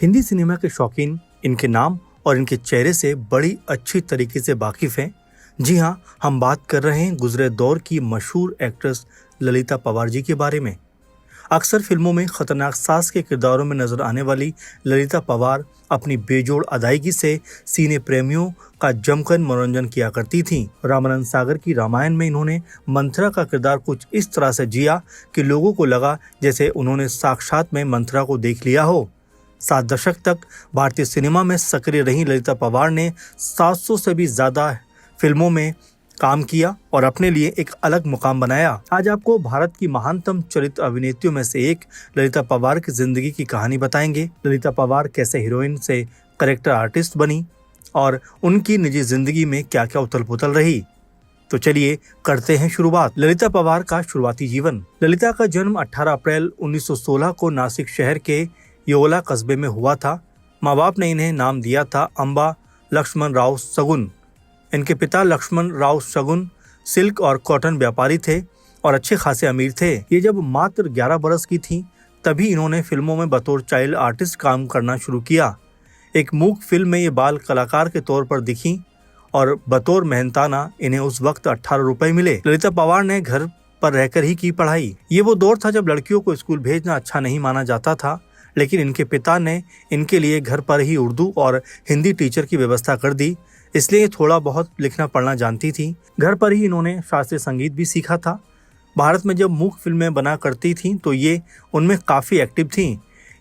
Hindi cinema के शौकीन इनके नाम और इनके चेहरे से बड़ी अच्छी तरीके से वाकिफ हैं। जी हाँ, हम बात कर रहे हैं गुजरे दौर की मशहूर एक्ट्रेस ललिता पवार जी के बारे में। अक्सर फिल्मों में खतरनाक सास के किरदारों में नजर आने वाली ललिता पवार अपनी बेजोड़ अदायगी से सिने प्रेमियों का जमकर मनोरंजन किया करती थीं। रामानंद सागर की रामायण में इन्होंने मंथरा का किरदार कुछ इस तरह से जिया कि लोगों को लगा जैसे उन्होंने साक्षात में मंथरा को देख लिया हो। 7 दशक तक भारतीय सिनेमा में सक्रिय रही ललिता पवार ने 700 से भी ज्यादा फिल्मों में काम किया और अपने लिए एक अलग मुकाम बनाया। आज आपको भारत की महानतम चरित्र अभिनेत्रियों में से एक ललिता पवार की जिंदगी की कहानी बताएंगे। ललिता पवार कैसे हीरोइन से कैरेक्टर आर्टिस्ट बनी और उनकी निजी जिंदगी में क्या क्या उथल पुथल रही। तो चलिए करते हैं शुरुआत। ललिता पवार का शुरुआती जीवन। ललिता का जन्म 18 अप्रैल 1916 को नासिक शहर के योला कस्बे में हुआ था। माँ बाप ने इन्हें नाम दिया था अम्बा लक्ष्मण राव शगुन। इनके पिता लक्ष्मण राव शगुन सिल्क और कॉटन व्यापारी थे और अच्छे खासे अमीर थे। ये जब मात्र 11 बरस की थीं, तभी इन्होंने फिल्मों में बतौर चाइल्ड आर्टिस्ट काम करना शुरू किया। एक मूक फिल्म में ये बाल कलाकार के तौर पर दिखीं और बतौर मेहनताना इन्हें उस वक्त 18 रुपए मिले। ललिता पवार ने घर पर रहकर ही की पढ़ाई। ये वो दौर था जब लड़कियों को स्कूल भेजना अच्छा नहीं माना जाता था, लेकिन इनके पिता ने इनके लिए घर पर ही उर्दू और हिंदी टीचर की व्यवस्था कर दी, इसलिए थोड़ा बहुत लिखना पढ़ना जानती थी। घर पर ही इन्होंने शास्त्रीय संगीत भी सीखा था। भारत में जब मूक फिल्में बना करती थीं तो ये उनमें काफ़ी एक्टिव थीं।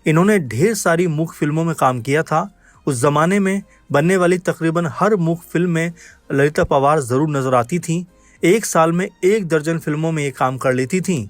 इन्होंने ढेर सारी मूक फिल्मों में काम किया था। उस जमाने में बनने वाली तकरीबन हर मूक फिल्म में ललिता पवार ज़रूर नजर आती थीं। एक साल में 1 दर्जन फिल्मों में ये काम कर लेती थीं।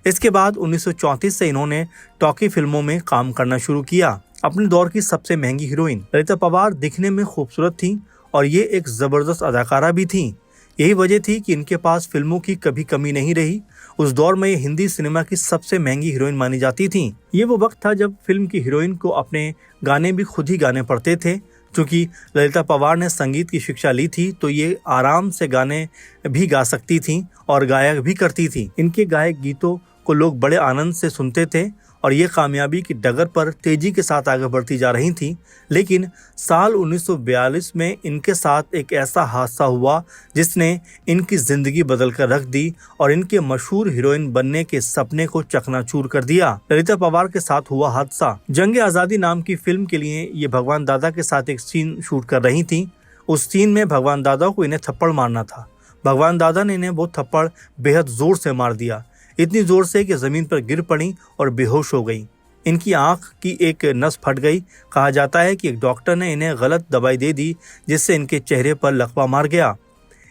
इसके बाद 1934 से इन्होंने टॉकी फिल्मों में काम करना शुरू किया। अपने दौर की सबसे महंगी हीरोइन ललिता पवार दिखने में खूबसूरत थीं और ये एक जबरदस्त अदाकारा भी थीं। यही वजह थी कि इनके पास फिल्मों की कभी कमी नहीं रही। उस दौर में ये हिंदी सिनेमा की सबसे महंगी हीरोइन मानी जाती थीं। ये वो वक्त था जब फिल्म की हीरोइन को अपने गाने भी खुद ही गाने पड़ते थे। क्योंकि ललिता पवार ने संगीत की शिक्षा ली थी तो ये आराम से गाने भी गा सकती थीं और गायक भी करती थीं। इनके गायक गीतों को लोग बड़े आनंद से सुनते थे और ये कामयाबी की डगर पर तेजी के साथ आगे बढ़ती जा रही थी। लेकिन साल 1942 में इनके साथ एक ऐसा हादसा हुआ जिसने इनकी जिंदगी बदल कर रख दी और इनके मशहूर हीरोइन बनने के सपने को चकनाचूर कर दिया। ललिता पवार के साथ हुआ हादसा। जंग आज़ादी नाम की फिल्म के लिए ये भगवान दादा के साथ एक सीन शूट कर रही थी। उस सीन में भगवान दादा को इन्हें थप्पड़ मारना था। भगवान दादा ने इन्हें वो थप्पड़ बेहद जोर से मार दिया, इतनी जोर से कि जमीन पर गिर पड़ी और बेहोश हो गई। इनकी आंख की एक नस फट गई। कहा जाता है कि एक डॉक्टर ने इन्हें गलत दवाई दे दी जिससे इनके चेहरे पर लकवा मार गया।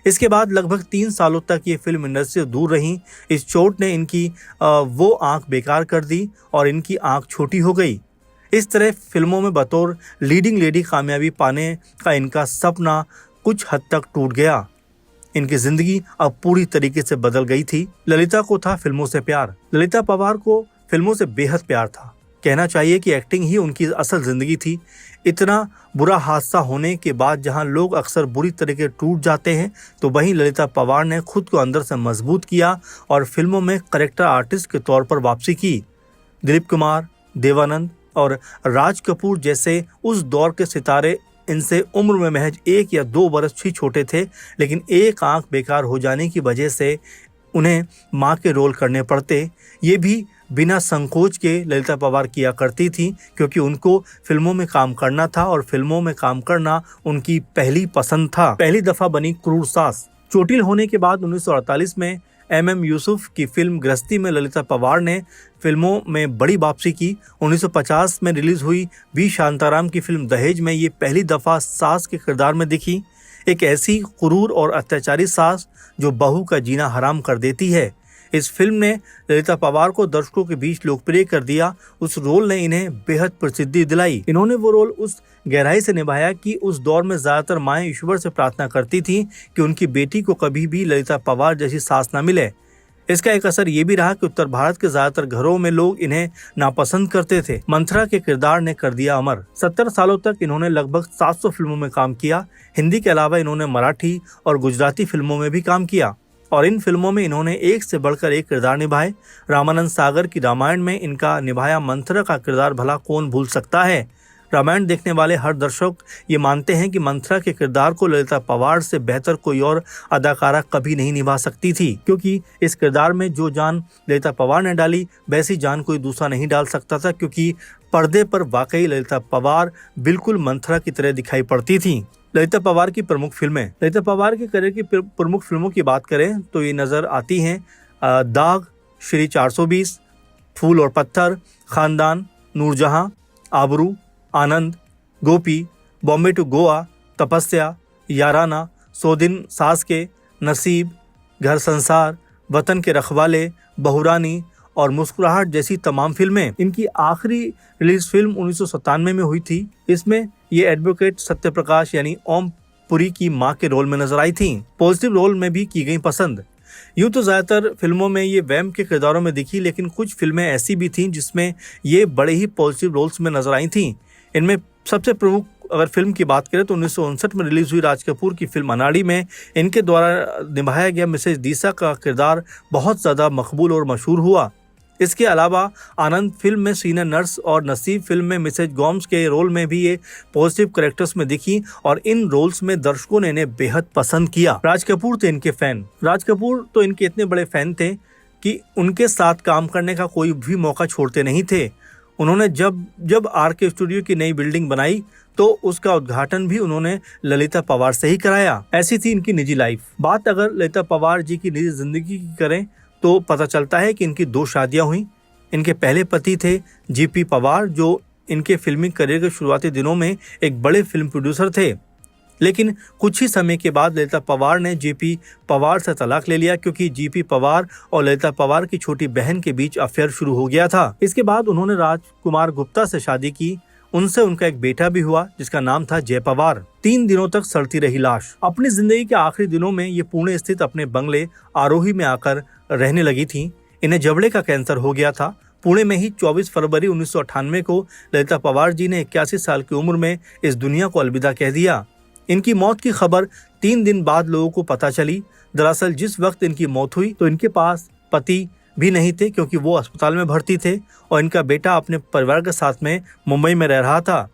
इसके बाद लगभग 3 सालों तक ये फिल्म इंडस्ट्री से दूर रहीं। इस चोट ने इनकी वो आंख बेकार कर दी और इनकी आंख छोटी हो गई। इस तरह फिल्मों में बतौर लीडिंग लेडी कामयाबी पाने का इनका सपना कुछ हद तक टूट गया। इनकी जिंदगी अब पूरी तरीके से बदल गई थी। ललिता को था फिल्मों से प्यार। ललिता पवार को फिल्मों से बेहद प्यार था। कहना चाहिए कि एक्टिंग ही उनकी असल जिंदगी थी। इतना बुरा हादसा होने के बाद जहां लोग अक्सर बुरी तरीके टूट जाते हैं, तो वहीं ललिता पवार ने खुद को अंदर से मजबूत किया और फिल्मों में कैरेक्टर आर्टिस्ट के तौर पर वापसी की। दिलीप कुमार, देवानंद और राज कपूर जैसे उस दौर के सितारे इनसे उम्र में महज 1 या 2 बरस ही छोटे थे, लेकिन एक आंख बेकार हो जाने की वजह से उन्हें मां के रोल करने पड़ते। ये भी बिना संकोच के ललिता पवार किया करती थी क्योंकि उनको फिल्मों में काम करना था और फिल्मों में काम करना उनकी पहली पसंद था। पहली दफा बनी क्रूर सास। चोटिल होने के बाद 1948 में MM यूसुफ की फिल्म गृहस्थी में ललिता पवार ने फिल्मों में बड़ी वापसी की। 1950 में रिलीज हुई वी शांताराम की फिल्म दहेज में ये पहली दफा सास के किरदार में दिखी। एक ऐसी क्रूर और अत्याचारी सास जो बहू का जीना हराम कर देती है। इस फिल्म ने ललिता पवार को दर्शकों के बीच लोकप्रिय कर दिया। उस रोल ने इन्हें बेहद प्रसिद्धि दिलाई। इन्होंने वो रोल उस गहराई से निभाया कि उस दौर में ज्यादातर माएं ईश्वर से प्रार्थना करती थीं कि उनकी बेटी को कभी भी ललिता पवार जैसी सास न मिले। इसका एक असर ये भी रहा कि उत्तर भारत के ज्यादातर घरों में लोग इन्हें नापसंद करते थे। मंथरा के किरदार ने कर दिया अमर। 70 सालों तक इन्होंने लगभग 700 फिल्मों में काम किया। हिंदी के अलावा इन्होंने मराठी और गुजराती फिल्मों में भी काम किया और इन फिल्मों में इन्होंने एक से बढ़कर एक किरदार निभाए। रामानंद सागर की रामायण में इनका निभाया मंथरा का किरदार भला कौन भूल सकता है। रामायण देखने वाले हर दर्शक ये मानते हैं कि मंथरा के किरदार को ललिता पवार से बेहतर कोई और अदाकारा कभी नहीं निभा सकती थी, क्योंकि इस किरदार में जो जान ललिता पवार ने डाली वैसी जान कोई दूसरा नहीं डाल सकता था, क्योंकि पर्दे पर वाकई ललिता पवार बिल्कुल मंथरा की तरह दिखाई पड़ती थी। ललिता पवार की प्रमुख फिल्में। ललिता पवार के करियर की प्रमुख फिल्मों की बात करें तो ये नजर आती हैं दाग, श्री 420, फूल और पत्थर, खानदान, नूरजहां, आबरू, आनंद, गोपी, बॉम्बे टू गोवा, तपस्या, याराना, 100 दिन सास के, नसीब, घर संसार, वतन के रखवाले, बहुरानी और मुस्कुराहट जैसी तमाम फिल्में। इनकी आखिरी रिलीज फिल्म 1997 में हुई थी। इसमें ये एडवोकेट सत्यप्रकाश यानी ओम पुरी की मां के रोल में नजर आई थी। पॉजिटिव रोल में भी की गई पसंद। यूं तो ज्यादातर फिल्मों में ये वैम्प के किरदारों में दिखी, लेकिन कुछ फिल्में ऐसी भी थीं जिसमें ये बड़े ही पॉजिटिव रोल्स में नजर आई थीं। इनमें सबसे प्रमुख अगर फिल्म की बात करें तो 1959 में रिलीज हुई राज कपूर की फिल्म अनाड़ी में इनके द्वारा निभाया गया मिसेज दीसा का किरदार बहुत ज्यादा मकबूल और मशहूर हुआ। इसके अलावा आनंद फिल्म में सीनियर नर्स और नसीब फिल्म में मिसेज गोम्स के रोल में भी ये पॉजिटिव कैरेक्टर्स में दिखी और इन रोल्स में दर्शकों ने इन्हें बेहद पसंद किया। राज कपूर थे इनके फैन। राज कपूर तो इनके इतने बड़े फैन थे कि उनके साथ काम करने का कोई भी मौका छोड़ते नहीं थे। उन्होंने जब आर.के. स्टूडियो की नई बिल्डिंग बनाई तो उसका उद्घाटन भी उन्होंने ललिता पवार से ही कराया। ऐसी थी इनकी निजी लाइफ। बात अगर ललिता पवार जी की निजी जिंदगी की करें तो पता चलता है कि इनकी 2 शादियां हुई। इनके पहले पति थे जी.पी. पवार, जो इनके फिल्मी करियर के शुरुआती दिनों में एक बड़े फिल्म प्रोड्यूसर थे, लेकिन कुछ ही समय के बाद ललिता पवार ने जी.पी. पवार से तलाक ले लिया, क्योंकि जी.पी. पवार और ललिता पवार की छोटी बहन के बीच अफेयर शुरू हो गया था। इसके बाद उन्होंने राजकुमार गुप्ता से शादी की। उनसे उनका एक बेटा भी हुआ जिसका नाम था जय पवार। 3 दिनों तक सड़ती रही लाश। अपनी जिंदगी के आखिरी दिनों में ये पुणे स्थित अपने बंगले आरोही में आकर रहने लगी थी। इन्हें जबड़े का कैंसर हो गया था। पुणे में ही 24 फरवरी 1998 को ललिता पवार जी ने 81 साल की उम्र में इस दुनिया को अलविदा कह दिया। इनकी मौत की खबर 3 दिन बाद लोगों को पता चली। दरअसल जिस वक्त इनकी मौत हुई तो इनके पास पति भी नहीं थे, क्योंकि वो अस्पताल में भर्ती थे और इनका बेटा अपने परिवार के साथ में मुंबई में रह रहा था।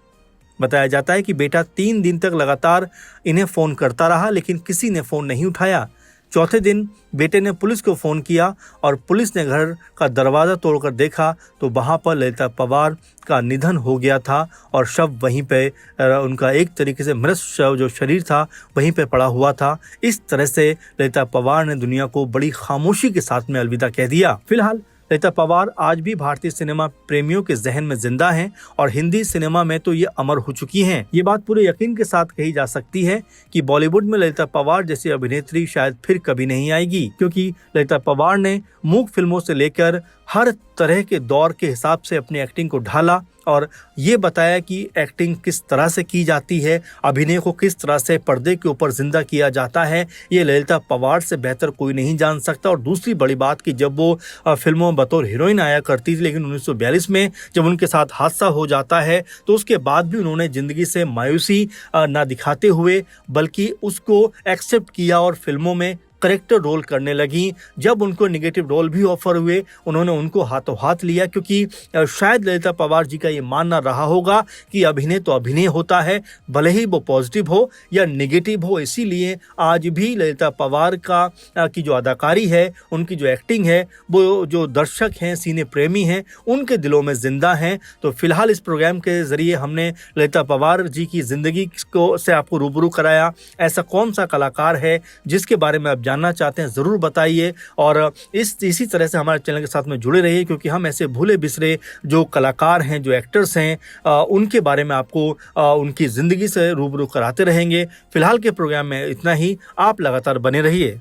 बताया जाता है कि बेटा 3 दिन तक लगातार इन्हें फोन करता रहा, लेकिन किसी ने फोन नहीं उठाया। चौथे दिन बेटे ने पुलिस को फोन किया और पुलिस ने घर का दरवाजा तोड़कर देखा तो वहां पर ललिता पवार का निधन हो गया था और शव वहीं पे उनका एक तरीके से मृत शव जो शरीर था वहीं पे पड़ा हुआ था। इस तरह से ललिता पवार ने दुनिया को बड़ी खामोशी के साथ में अलविदा कह दिया। फिलहाल ललिता पवार आज भी भारतीय सिनेमा प्रेमियों के जहन में जिंदा हैं और हिंदी सिनेमा में तो ये अमर हो चुकी हैं। ये बात पूरे यकीन के साथ कही जा सकती है कि बॉलीवुड में ललिता पवार जैसी अभिनेत्री शायद फिर कभी नहीं आएगी, क्योंकि ललिता पवार ने मूक फिल्मों से लेकर हर तरह के दौर के हिसाब से अपनी एक्टिंग को ढाला और ये बताया कि एक्टिंग किस तरह से की जाती है, अभिनय को किस तरह से पर्दे के ऊपर जिंदा किया जाता है, ये ललिता पवार से बेहतर कोई नहीं जान सकता। और दूसरी बड़ी बात कि जब वो फिल्मों में बतौर हीरोइन आया करती थी, लेकिन 1942 में जब उनके साथ हादसा हो जाता है तो उसके बाद भी उन्होंने जिंदगी से मायूसी ना दिखाते हुए बल्कि उसको एक्सेप्ट किया और फिल्मों में करेक्टर रोल करने लगी। जब उनको नेगेटिव रोल भी ऑफर हुए उन्होंने उनको हाथों हाथ लिया, क्योंकि शायद ललिता पवार जी का ये मानना रहा होगा कि अभिनय तो अभिनय होता है, भले ही वो पॉजिटिव हो या नेगेटिव हो। इसीलिए आज भी ललिता पवार की जो अदाकारी है, उनकी जो एक्टिंग है, वो जो दर्शक हैं, सिने प्रेमी हैं, उनके दिलों में जिंदा हैं। तो फिलहाल इस प्रोग्राम के जरिए हमने ललिता पवार जी की जिंदगी को से आपको रूबरू कराया। ऐसा कौन सा कलाकार है जिसके बारे में आप जानना चाहते हैं, जरूर बताइए और इसी तरह से हमारे चैनल के साथ में जुड़े रहिए, क्योंकि हम ऐसे भूले बिसरे जो कलाकार हैं, जो एक्टर्स हैं, उनके बारे में आपको उनकी ज़िंदगी से रूबरू कराते रहेंगे। फिलहाल के प्रोग्राम में इतना ही। आप लगातार बने रहिए।